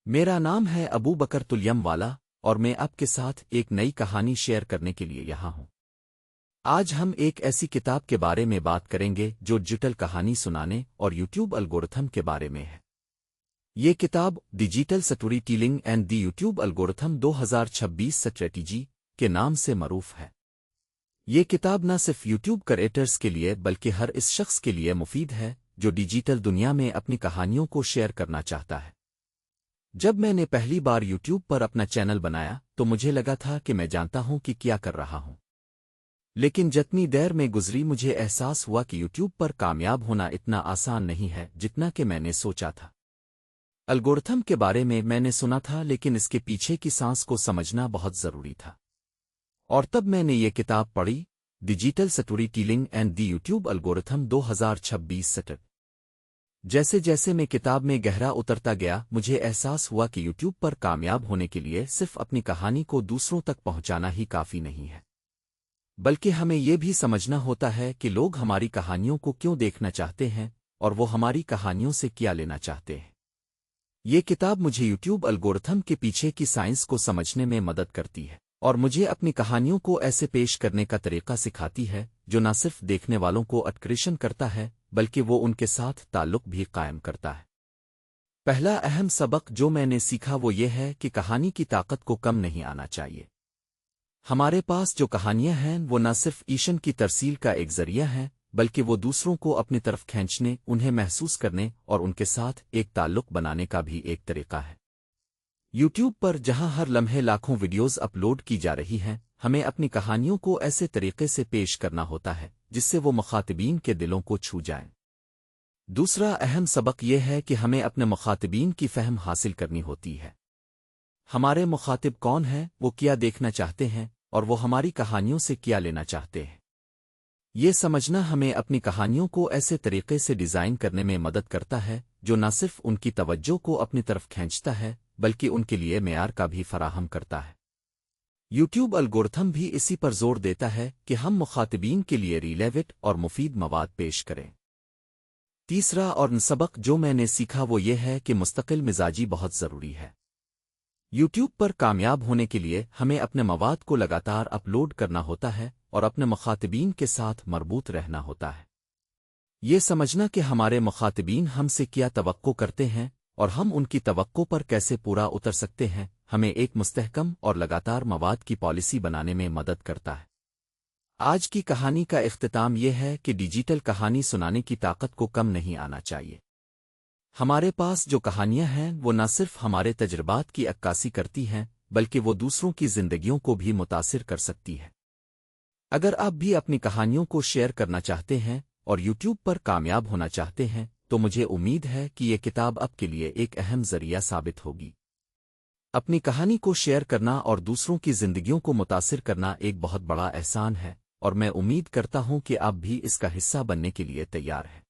मेरा नाम है अबू बकर तुल्यम वाला और मैं आपके साथ एक नई कहानी शेयर करने के लिए यहाँ हूँ। आज हम एक ऐसी किताब के बारे में बात करेंगे जो डिजिटल कहानी सुनाने और यूट्यूब एल्गोरिथम के बारे में है। ये किताब digital story telling and the YouTube algorithm 2026 strategy के नाम से मरूफ है। ये किताब न सिर्फ यूट्यूब क्रिएटर्स के लिए बल्कि हर इस शख्स के लिए मुफीद है जो डिजिटल दुनिया में अपनी कहानियों को शेयर करना चाहता है। जब मैंने पहली बार यूट्यूब पर अपना चैनल बनाया तो मुझे लगा था कि मैं जानता हूं कि क्या कर रहा हूं। लेकिन जितनी देर में गुजरी मुझे एहसास हुआ कि यूट्यूब पर कामयाब होना इतना आसान नहीं है जितना कि मैंने सोचा था। एल्गोरिथम के बारे में मैंने सुना था लेकिन इसके पीछे की सांस को समझना बहुत जरूरी था। और तब मैंने ये किताब पढ़ी, digital story telling and the YouTube algorithm 2026 strategy. जैसे जैसे मैं किताब में गहरा उतरता गया मुझे एहसास हुआ कि यूट्यूब पर कामयाब होने के लिए सिर्फ अपनी कहानी को दूसरों तक पहुंचाना ही काफी नहीं है, बल्कि हमें यह भी समझना होता है कि लोग हमारी कहानियों को क्यों देखना चाहते हैं और वो हमारी कहानियों से क्या लेना चाहते हैं। ये किताब मुझे यूट्यूब एल्गोरिथम के पीछे की साइंस को समझने में मदद करती है और मुझे अपनी कहानियों को ऐसे पेश करने का तरीका सिखाती है जो न सिर्फ देखने वालों को आकर्षण करता है बल्कि वो उनके साथ ताल्लुक भी कायम करता है। पहला अहम सबक जो मैंने सीखा वो ये है कि कहानी की ताकत को कम नहीं आना चाहिए। हमारे पास जो कहानियां हैं वो न सिर्फ ईशन की तरसील का एक जरिया है बल्कि वो दूसरों को अपनी तरफ खींचने, उन्हें महसूस करने और उनके साथ एक ताल्लुक बनाने का भी एक तरीका है। यूट्यूब पर जहां हर लम्हे लाखों वीडियोस अपलोड की जा रही हैं, हमें अपनी कहानियों को ऐसे तरीके से पेश करना होता है जिससे वो मुखातिबीन के दिलों को छू जाएं। दूसरा अहम सबक यह है कि हमें अपने मुखातिबीन की फहम हासिल करनी होती है। हमारे मुखातिब कौन हैं, वो क्या देखना चाहते हैं और वो हमारी कहानियों से क्या लेना चाहते हैं। ये समझना हमें अपनी कहानियों को ऐसे तरीके से डिज़ाइन करने में मदद करता है जो न सिर्फ उनकी तवज्जो को अपनी तरफ खींचता है बल्कि उनके लिए मेयार का भी फराहम करता है। यूट्यूब एल्गोरिथम भी इसी पर जोर देता है कि हम मुखातिबीन के लिए रिलेवेंट और मुफीद मवाद पेश करें। तीसरा और सबक जो मैंने सीखा वो ये है कि मुस्तकिल मिजाजी बहुत ज़रूरी है। यूट्यूब पर कामयाब होने के लिए हमें अपने मवाद को लगातार अपलोड करना होता है और अपने मुखातिबीन के साथ मरबूत रहना होता है। ये समझना कि हमारे मुखातिबीन हमसे क्या तवक्को करते हैं और हम उनकी तवक्को पर कैसे पूरा उतर सकते हैं हमें एक मुस्तहकम और लगातार मवाद की पॉलिसी बनाने में मदद करता है। आज की कहानी का इख्तिताम यह है कि डिजिटल कहानी सुनाने की ताकत को कम नहीं आना चाहिए। हमारे पास जो कहानियां हैं वो न सिर्फ हमारे तजुर्बात की अक्कासी करती हैं बल्कि वो दूसरों की जिंदगियों को भी मुतासिर कर सकती है। अगर आप भी अपनी कहानियों को शेयर करना चाहते हैं और यूट्यूब पर कामयाब होना चाहते हैं तो मुझे उम्मीद है कि ये किताब आपके लिए एक अहम जरिया साबित होगी। अपनी कहानी को शेयर करना और दूसरों की जिंदगियों को मुतासिर करना एक बहुत बड़ा एहसान है और मैं उम्मीद करता हूं कि आप भी इसका हिस्सा बनने के लिए तैयार हैं।